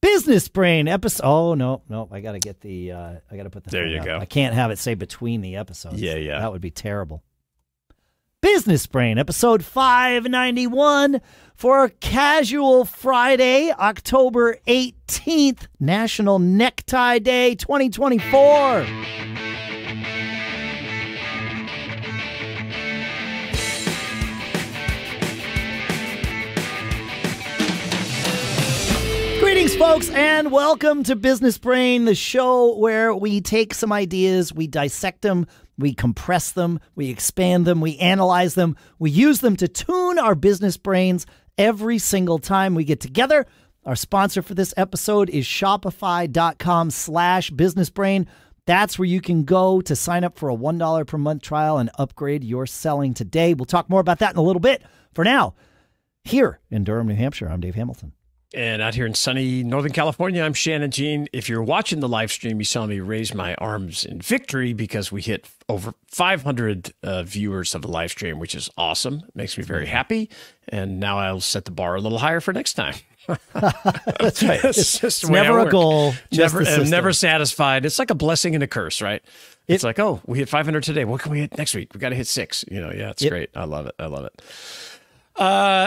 Business Brain episode. Oh, no. I got to get the, I got to put the There you go. I can't have it say between the episodes. Yeah. That would be terrible. Business Brain episode 591 for Casual Friday, October 18th, National Necktie Day 2024. Greetings, folks, and welcome to Business Brain, the show where we take some ideas, we dissect them, we compress them, we expand them, we analyze them, we use them to tune our business brains every single time we get together. Our sponsor for this episode is Shopify.com/businessbrain. That's where you can go to sign up for a $1 per month trial and upgrade your selling today. We'll talk more about that in a little bit. For now, here in Durham, New Hampshire, I'm Dave Hamilton. And out here in sunny Northern California, I'm Shannon Jean. If you're watching the live stream, you saw me raise my arms in victory because we hit over 500 viewers of the live stream, which is awesome. It makes me very happy. And now I'll set the bar a little higher for next time. That's right. It's never a goal. I'm never satisfied. It's like a blessing and a curse, right? It's like, oh, we hit 500 today. What can we hit next week? We got to hit 6. It's great. I love it.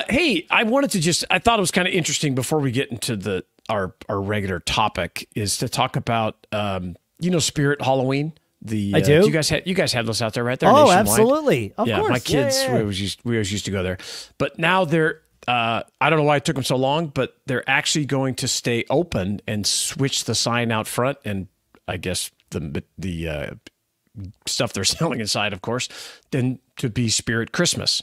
Hey, I thought it was kind of interesting before we get into our regular topic is to talk about, Spirit Halloween. I do. You guys have those out there, right? They're Oh, nationwide. absolutely. Of course. My kids, we always used to go there. But now they're, I don't know why it took them so long, but they're actually going to stay open and switch the sign out front. And I guess the stuff they're selling inside, of course, then to be Spirit Christmas.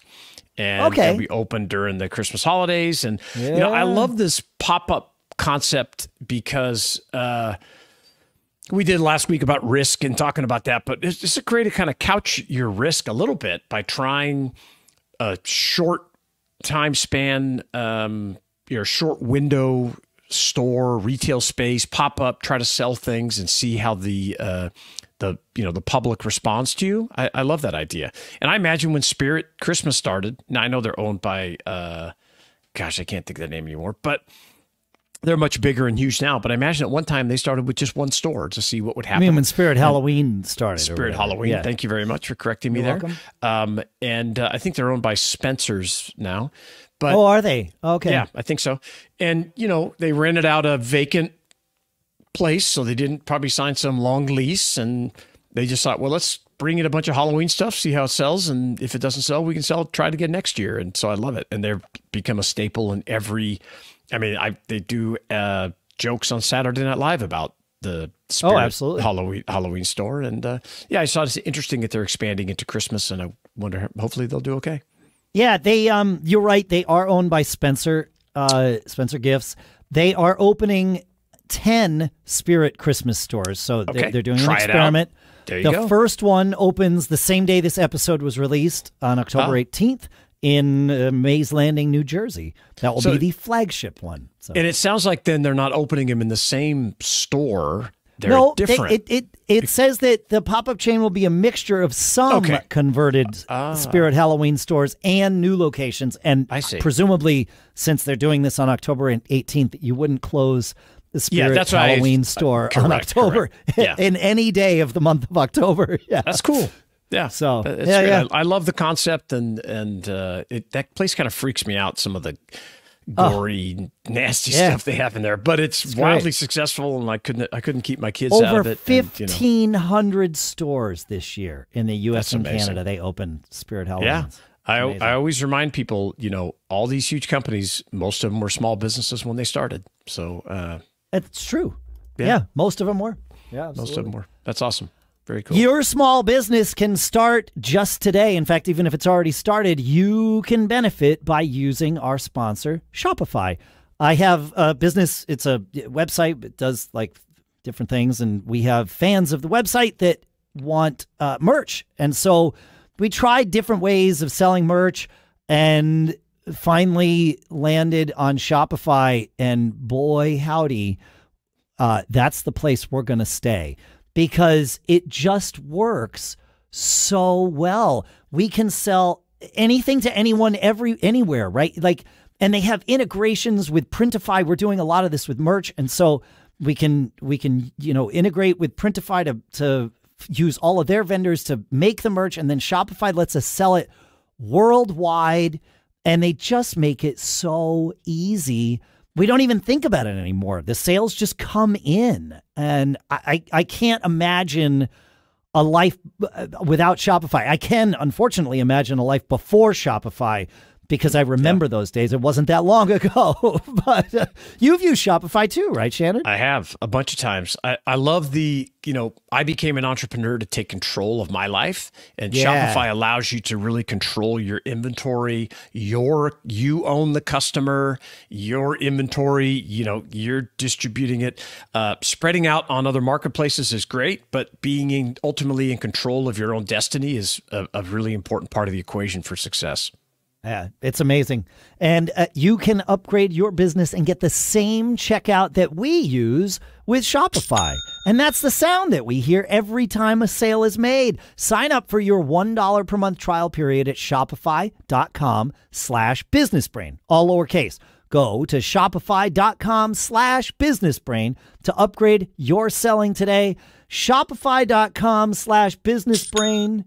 And they'll be open during the Christmas holidays. And, I love this pop-up concept because we did last week about risk and talking about that. But it's a great to kind of couch your risk a little bit by trying a short time span, your short window store, retail space, pop-up, try to sell things and see how the public responds to you. I love that idea. And I imagine when Spirit Christmas started, now I know they're owned by, I can't think of the name anymore, but they're much bigger and huge now. But I imagine at one time they started with just one store to see what would happen. I mean, when Spirit Halloween started. Spirit Halloween. Yeah. Thank you very much for correcting me there. Welcome. And I think they're owned by Spencer's now. But, are they? Okay. Yeah, I think so. And, they rented out a vacant place, so they didn't probably sign some long lease, and they just thought, well, let's bring in a bunch of Halloween stuff, see how it sells, and if it doesn't sell, we can try it again next year. And so I love it, and they've become a staple in every. They do jokes on Saturday Night Live about the Spirit Halloween store, and I thought it's interesting that they're expanding into Christmas, and I wonder, hopefully they'll do okay. Yeah, they you're right, they are owned by Spencer Gifts. They are opening 10 Spirit Christmas stores. So they're doing an experiment. There you go. The first one opens the same day this episode was released on October 18th in Mays Landing, New Jersey. That will be the flagship one. So. And it sounds like then they're not opening them in the same store. They're different. It says that the pop-up chain will be a mixture of some converted Spirit Halloween stores and new locations. And presumably, since they're doing this on October 18th, you wouldn't close the Spirit Halloween store on October in any day of the month of October. Yeah, that's cool. Yeah, so I love the concept, and that place kind of freaks me out. Some of the gory, nasty stuff they have in there, but it's wildly successful, and I couldn't keep my kids out of it. Over 1,500 stores this year in the U.S. and Canada. They opened Spirit Halloween. Yeah. I always remind people, all these huge companies, most of them were small businesses when they started. So it's true. Yeah, most of them were. Yeah, most of them were. That's awesome. Very cool. Your small business can start just today. In fact, even if it's already started, you can benefit by using our sponsor, Shopify. I have a business. It's a website that does like different things, and we have fans of the website that want merch. And so we tried different ways of selling merch and finally landed on Shopify. And boy, howdy, that's the place we're going to stay. Because it just works so well. We can sell anything to anyone, anywhere, right? Like And they have integrations with Printify. We're doing a lot of this with merch. And so we can integrate with Printify to use all of their vendors to make the merch. And then Shopify lets us sell it worldwide. And they just make it so easy. We don't even think about it anymore. The sales just come in. And I can't imagine a life without Shopify. I can, unfortunately, imagine a life before Shopify, because I remember those days. It wasn't that long ago. But you've used Shopify too, right, Shannon? I have a bunch of times. I love I became an entrepreneur to take control of my life, and Shopify allows you to really control your inventory. You own the customer, your inventory, you're distributing it. Spreading out on other marketplaces is great, but being ultimately in control of your own destiny is a really important part of the equation for success. Yeah, it's amazing. And you can upgrade your business and get the same checkout that we use with Shopify. And that's the sound that we hear every time a sale is made. Sign up for your $1 per month trial period at shopify.com/businessbrain, all lowercase. Go to shopify.com/businessbrain to upgrade your selling today. Shopify.com/businessbrain.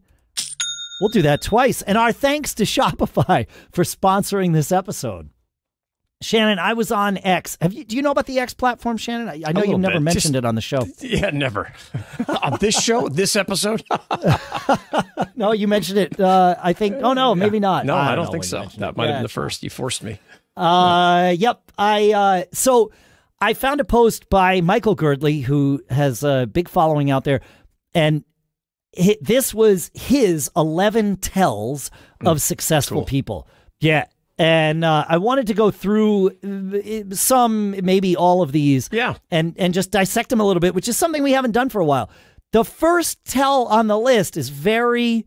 We'll do that twice. And our thanks to Shopify for sponsoring this episode. Shannon, I was on X. Do you know about the X platform, Shannon? I know you never mentioned it on the show. Yeah, never. On this show, this episode? No, you mentioned it, I think. Oh, no, maybe not. No, I don't think so. That might have been the first. You forced me. Yep. So I found a post by Michael Girdley, who has a big following out there. And this was his 11 tells of successful people. Yeah. And I wanted to go through some, maybe all of these. Yeah. And just dissect them a little bit, which is something we haven't done for a while. The first tell on the list is very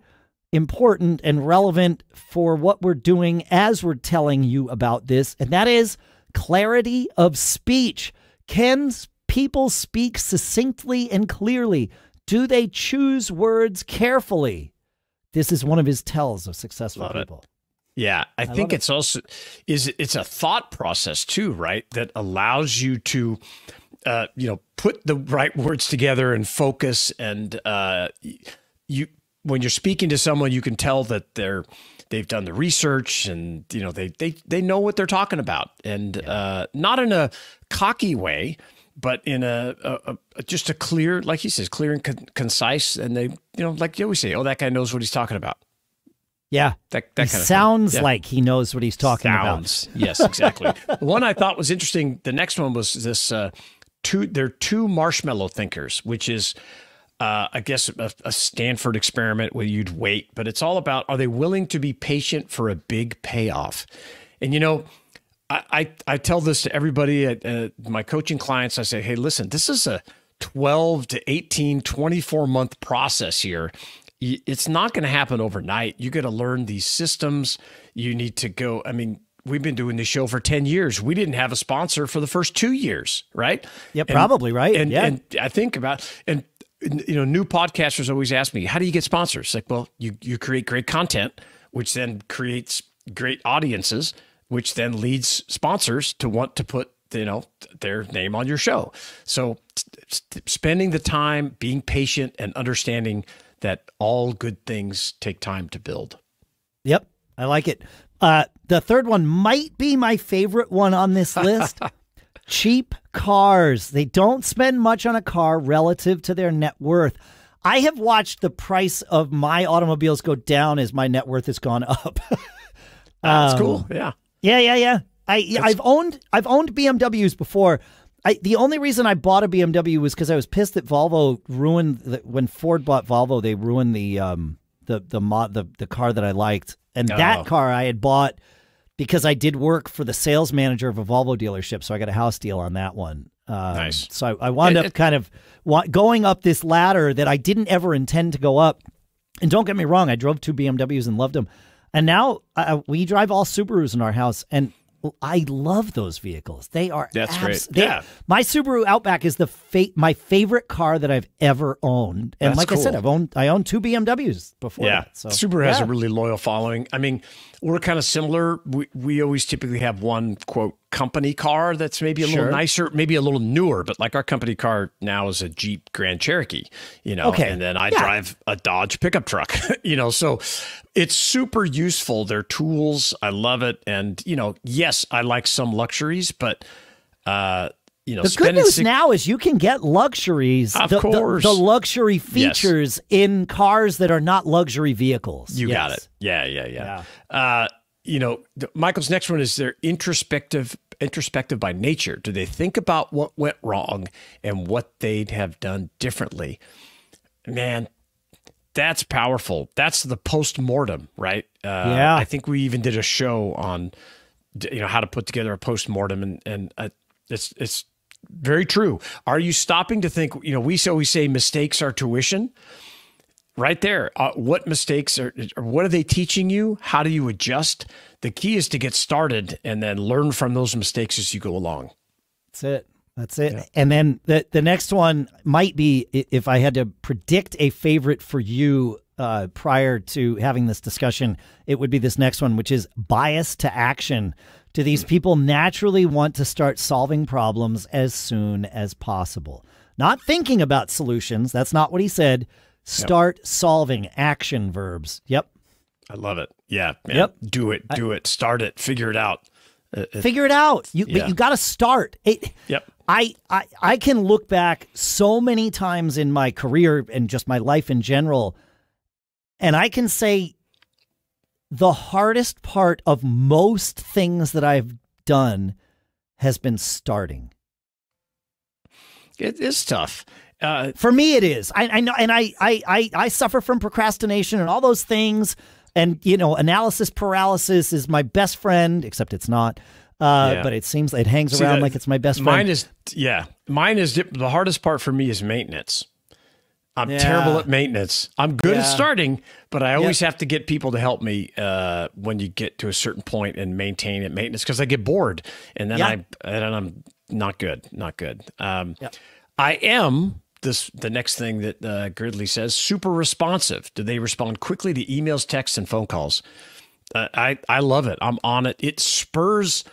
important and relevant for what we're doing as we're telling you about this. And that is clarity of speech. Can people speak succinctly and clearly? Do they choose words carefully? This is one of his tells of successful people. Yeah, I think it's also it's a thought process too, right? That allows you to put the right words together and focus. And when you're speaking to someone, you can tell that they've done the research, and they know what they're talking about, and not in a cocky way, but in just a clear, like he says, clear and concise. And they, like you always say, oh, that guy knows what he's talking about. Yeah. That kind of sounds like he knows what he's talking about. Yes, exactly. The one I thought was interesting, the next one was this, they're two marshmallow thinkers, which is, I guess, a Stanford experiment where you'd wait, but it's all about, are they willing to be patient for a big payoff? And, I tell this to everybody at my coaching clients. I say, hey, listen, this is a 12 to 18, 24-month process here. It's not going to happen overnight. You got to learn these systems. You need to go. I mean, we've been doing this show for 10 years. We didn't have a sponsor for the first 2 years, right? Yeah, probably, right? And I think about, new podcasters always ask me, how do you get sponsors? Like, well, you create great content, which then creates great audiences, which then leads sponsors to want to put, their name on your show. So spending the time, being patient, and understanding that all good things take time to build. Yep, I like it. The third one might be my favorite one on this list. Cheap cars. They don't spend much on a car relative to their net worth. I have watched the price of my automobiles go down as my net worth has gone up. That's cool. Yeah. Yeah. I've owned BMWs before. The only reason I bought a BMW was because I was pissed that Volvo ruined when Ford bought Volvo. They ruined the car that I liked, and that car I had bought because I did work for the sales manager of a Volvo dealership, so I got a house deal on that one. Nice. So I wound up kind of going up this ladder that I didn't ever intend to go up. And don't get me wrong, I drove two BMWs and loved them. And now we drive all Subarus in our house. And I love those vehicles. They are That's great. My Subaru Outback is my favorite car that I've ever owned. And That's like cool. I said, I owned 2 BMWs before that. So Subaru has a really loyal following. I mean, we're kind of similar. We always typically have one, quote, company car that's maybe a little nicer, maybe a little newer, but like our company car now is a Jeep Grand Cherokee, and then I drive a Dodge pickup truck, so it's super useful. They're tools. I love it. And, yes, I like some luxuries, but, the good news now is you can get luxuries, of course. The luxury features in cars that are not luxury vehicles. You got it. Yeah. Michael's next one is they're introspective by nature. Do they think about what went wrong and what they'd have done differently? Man, that's powerful. That's the post-mortem, right? I think we even did a show on, how to put together a post-mortem, and it's very true. Are you stopping to think? We always say mistakes are tuition. Right there. What mistakes or what are they teaching you? How do you adjust? The key is to get started and then learn from those mistakes as you go along. That's it. Yeah. And then the next one might be, if I had to predict a favorite for you prior to having this discussion, it would be this next one, which is bias to action. Do these people naturally want to start solving problems as soon as possible? Not thinking about solutions. That's not what he said. Start solving, action verbs. Yep. I love it. Yeah. Man. Yep. Do it. Start it. Figure it out. Figure it out. But you got to start. Yep. I can look back so many times in my career and just my life in general, and I can say the hardest part of most things that I've done has been starting. It is tough. For me, it is. I know, and I suffer from procrastination and all those things. And analysis paralysis is my best friend, except it's not. But it seems it hangs around like it's my best friend. Mine is the hardest part for me is maintenance. I'm terrible at maintenance. I'm good at starting, but I always have to get people to help me when you get to a certain point and maintain it maintenance, because I get bored and then I'm not good. I am. The next thing that Girdley says, super responsive. Do they respond quickly to emails, texts, and phone calls? I love it. I'm on it. It spurs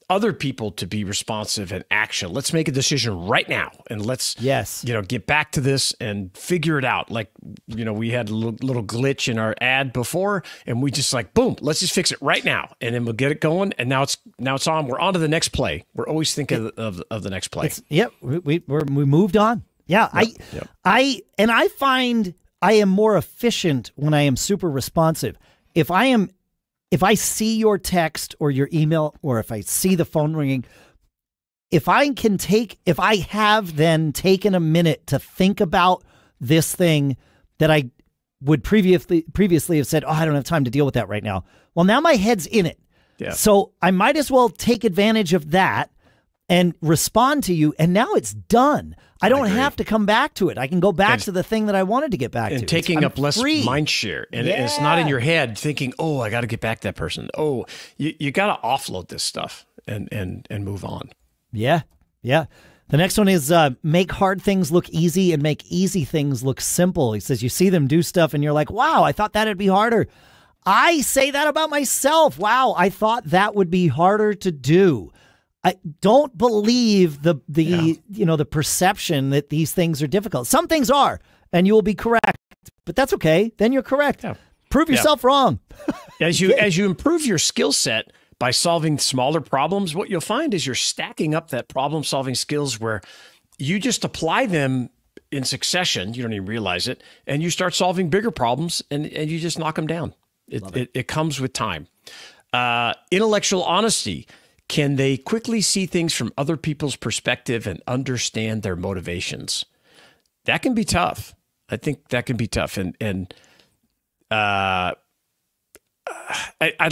other people to be responsive and action. Let's make a decision right now, and let's get back to this and figure it out. Like, we had a little glitch in our ad before, and we just boom, let's just fix it right now, and then we'll get it going. And now it's on. We're on to the next play. We're always thinking of the next play. We moved on. Yeah, I find I am more efficient when I am super responsive. If I see your text or your email, or if I see the phone ringing, if I have then taken a minute to think about this thing that I would previously have said, I don't have time to deal with that right now. Well, now my head's in it. Yeah. So I might as well take advantage of that and respond to you, and now it's done. I don't have to come back to it. I can go back to the thing that I wanted to get back to. And taking up less mind share. And it's not in your head thinking, I got to get back to that person. You got to offload this stuff and move on. Yeah. The next one is make hard things look easy and make easy things look simple. He says you see them do stuff and you're like, wow, I thought that'd be harder. I say that about myself. Wow, I thought that would be harder to do. I don't believe the perception that these things are difficult. Some things are, and you will be correct, but that's okay. Then you're correct. Yeah. Prove yourself wrong. As you improve your skill set by solving smaller problems, what you'll find is you're stacking up that problem solving skills where you just apply them in succession. You don't even realize it, and you start solving bigger problems, and you just knock them down. It comes with time. Intellectual honesty. Can they quickly see things from other people's perspective and understand their motivations? That can be tough. I think that can be tough. And I'd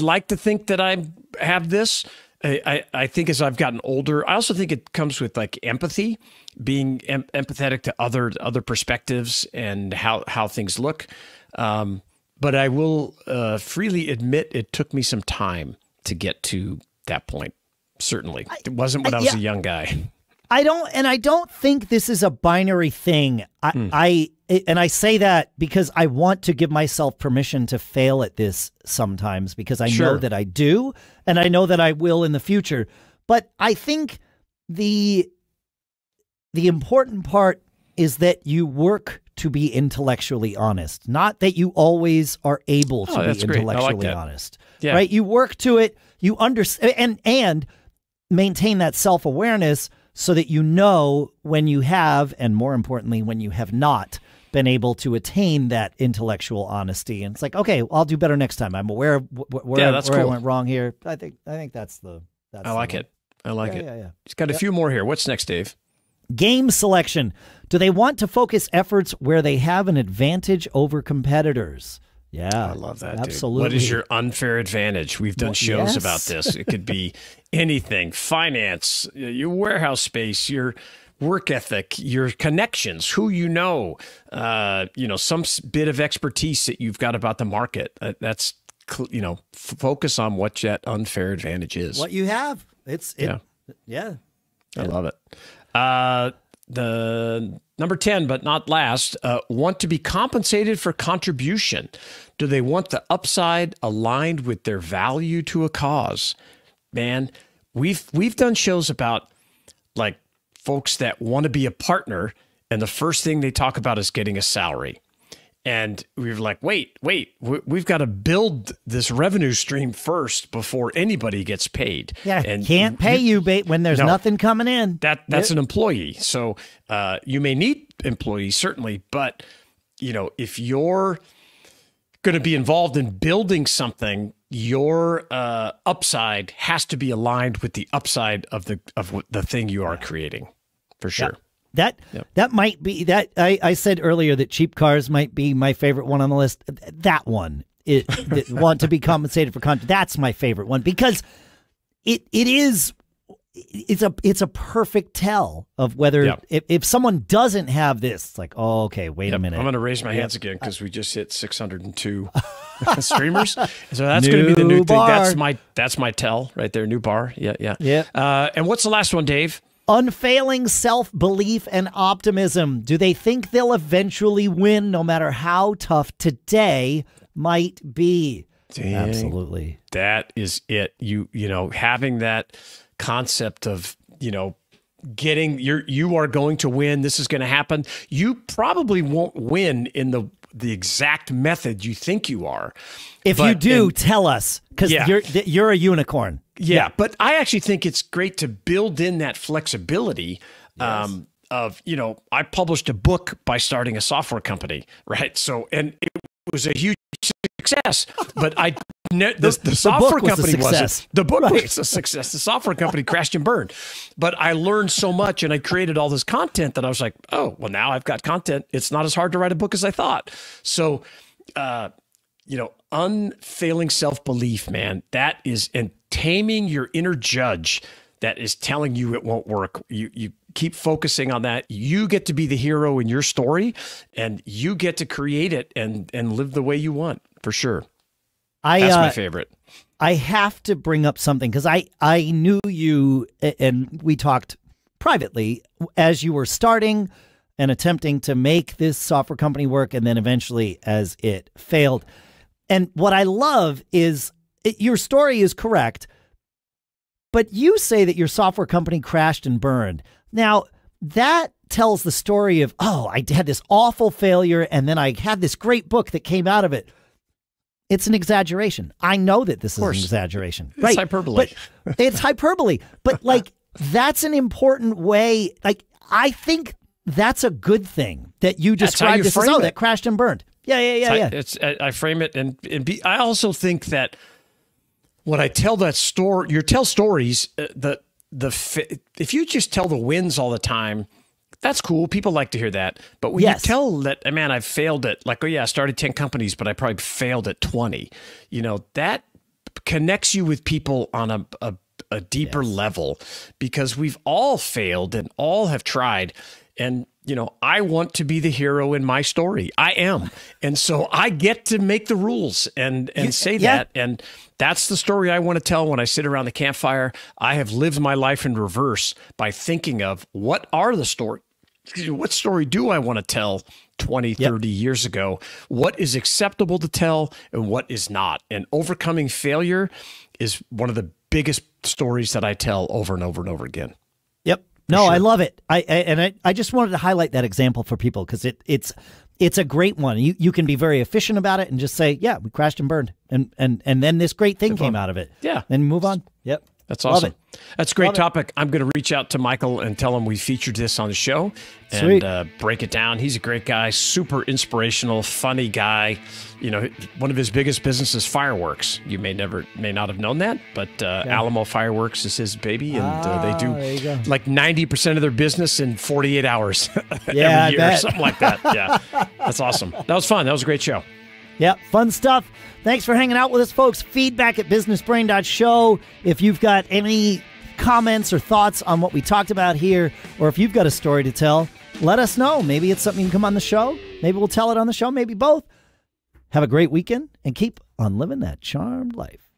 like to think that I have this. I think as I've gotten older, I also think it comes with empathy, being empathetic to other perspectives and how things look. But I will freely admit it took me some time to get to that point. certainly. It wasn't when I was a young guy. I don't think this is a binary thing. I say that because I want to give myself permission to fail at this sometimes, because I know that I do, and I know that I will in the future. But I think the important part is that you work to be intellectually honest, not that you always are able to be intellectually honest. Yeah. Right? You work to it, you understand, and maintain that self-awareness so that you know when you have, and more importantly, when you have not been able to attain that intellectual honesty. And it's like, okay, I'll do better next time. I'm aware of where I went wrong here. I think that's the. I like it. I like it. Yeah. It's got a few more here. What's next, Dave? Game selection. Do they want to focus efforts where they have an advantage over competitors? Yeah, I love that. Absolutely. Dude. What is your unfair advantage? We've done shows about this. It could be anything: finance, your warehouse space, your work ethic, your connections, who you know, some bit of expertise that you've got about the market. That's focus on what that unfair advantage is. What you have. Yeah. I love it. The number 10, but not last, want to be compensated for contribution. Do they want the upside aligned with their value to a cause? Man, we've done shows about like folks that want to be a partner, and the first thing they talk about is getting a salary. And we were like, wait, we've got to build this revenue stream first before anybody gets paid. Yeah, and can't pay you when there's nothing coming in. That's an employee. So you may need employees, certainly, but if you're going to be involved in building something, your upside has to be aligned with the upside of the thing you are creating, for sure. Yeah. That might be that. I said earlier that cheap cars might be my favorite one on the list. That one, want to be compensated for content. That's my favorite one because it's a perfect tell of whether if someone doesn't have this, it's like, oh, okay, wait a minute. I'm going to raise my hands again because we just hit 602 streamers. So that's going to be the new thing. That's my tell right there. New bar. Yeah. And what's the last one, Dave? Unfailing self-belief and optimism. Do they think they'll eventually win no matter how tough today might be? Dang, absolutely. That is it. You having that concept of, getting you are going to win. This is going to happen. You probably won't win in the exact method you think you are. If you do, tell us, because you're a unicorn. Yeah, but I actually think it's great to build in that flexibility of, I published a book by starting a software company, right? So, and it was a huge success, but the software company wasn't. The book was a success. The software company crashed and burned. But I learned so much and I created all this content that I was like, oh, well, now I've got content. It's not as hard to write a book as I thought. So, unfailing self-belief, man, that is, and taming your inner judge that is telling you it won't work. You keep focusing on that. You get to be the hero in your story, and you get to create it and live the way you want, for sure. That's my favorite. I have to bring up something because I knew you, and we talked privately as you were starting and attempting to make this software company work, and then eventually as it failed. And what I love is your story is correct, but you say that your software company crashed and burned. Now, that tells the story of, oh, I had this awful failure, and then I had this great book that came out of it. It's an exaggeration. I know that this is an exaggeration. It's hyperbole. But it's hyperbole. But, that's an important way. I think that's a good thing that you described this as, that crashed and burned. Yeah. I frame it, I also think that when I tell that story, you tell stories. If you just tell the wins all the time, that's cool. People like to hear that. But when you tell that, man, I've failed at, I started 10 companies, but I probably failed at 20. That connects you with people on a deeper level, because we've all failed and all have tried. And I want to be the hero in my story. I am. And so I get to make the rules and say that. And that's the story I want to tell when I sit around the campfire. I have lived my life in reverse by thinking of what story do I want to tell 20, 30 years ago? What is acceptable to tell and what is not? And overcoming failure is one of the biggest stories that I tell over and over and over again. Yep. No, sure. I love it. I just wanted to highlight that example for people because it's a great one. You can be very efficient about it and just say, yeah, we crashed and burned. And then this great thing came out of it. Yeah. Then move on. Yep. That's awesome. That's a great topic. I'm going to reach out to Michael and tell him we featured this on the show and break it down. He's a great guy, super inspirational, funny guy. One of his biggest businesses, fireworks. You may not have known that, but Alamo Fireworks is his baby, and they do like 90% of their business in 48 hours every year, or something like that. Yeah, that's awesome. That was fun. That was a great show. Yeah, fun stuff. Thanks for hanging out with us, folks. Feedback at businessbrain.show. If you've got any comments or thoughts on what we talked about here, or if you've got a story to tell, let us know. Maybe it's something you can come on the show. Maybe we'll tell it on the show. Maybe both. Have a great weekend and keep on living that charmed life.